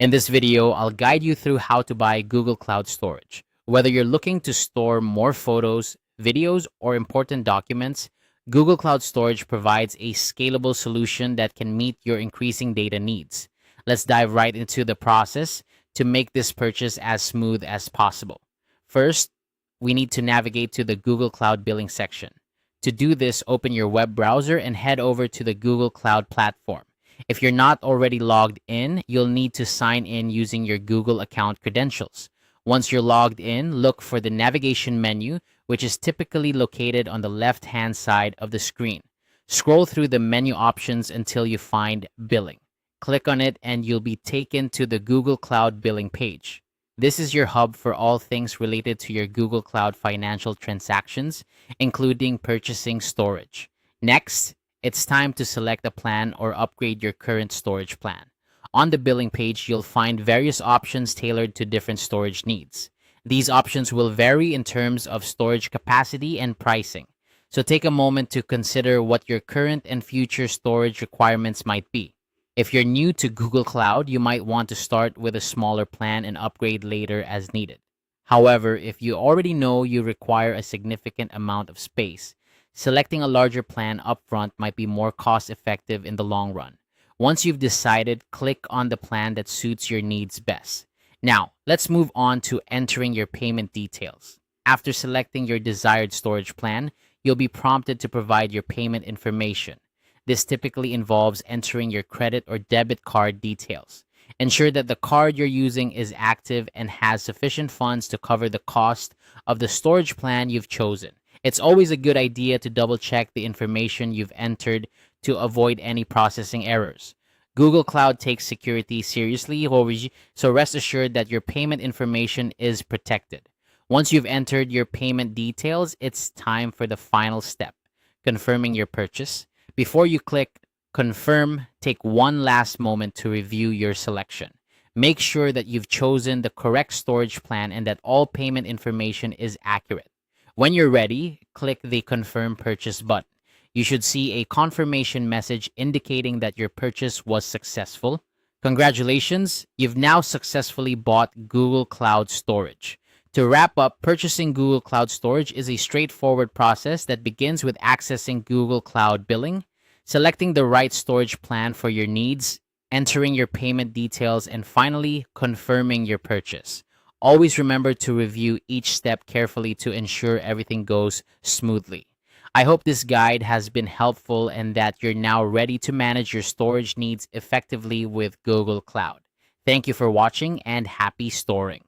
In this video, I'll guide you through how to buy Google Cloud Storage. Whether you're looking to store more photos, videos, or important documents, Google Cloud Storage provides a scalable solution that can meet your increasing data needs. Let's dive right into the process to make this purchase as smooth as possible. First, we need to navigate to the Google Cloud Billing section. To do this, open your web browser and head over to the Google Cloud platform. If you're not already logged in, you'll need to sign in using your Google account credentials. Once you're logged in, look for the navigation menu, which is typically located on the left-hand side of the screen. Scroll through the menu options until you find Billing. Click on it and you'll be taken to the Google Cloud Billing page. This is your hub for all things related to your Google Cloud financial transactions, including purchasing storage. Next, it's time to select a plan or upgrade your current storage plan. On the billing page, you'll find various options tailored to different storage needs. These options will vary in terms of storage capacity and pricing. So take a moment to consider what your current and future storage requirements might be. If you're new to Google Cloud, you might want to start with a smaller plan and upgrade later as needed. However, if you already know you require a significant amount of space, selecting a larger plan upfront might be more cost-effective in the long run. Once you've decided, click on the plan that suits your needs best. Now, let's move on to entering your payment details. After selecting your desired storage plan, you'll be prompted to provide your payment information. This typically involves entering your credit or debit card details. Ensure that the card you're using is active and has sufficient funds to cover the cost of the storage plan you've chosen. It's always a good idea to double-check the information you've entered to avoid any processing errors. Google Cloud takes security seriously, so rest assured that your payment information is protected. Once you've entered your payment details, it's time for the final step, confirming your purchase. Before you click Confirm, take one last moment to review your selection. Make sure that you've chosen the correct storage plan and that all payment information is accurate. When you're ready, click the Confirm Purchase button. You should see a confirmation message indicating that your purchase was successful. Congratulations, you've now successfully bought Google Cloud Storage. To wrap up, purchasing Google Cloud Storage is a straightforward process that begins with accessing Google Cloud Billing, selecting the right storage plan for your needs, entering your payment details, and finally, confirming your purchase. Always remember to review each step carefully to ensure everything goes smoothly. I hope this guide has been helpful and that you're now ready to manage your storage needs effectively with Google Cloud. Thank you for watching and happy storing.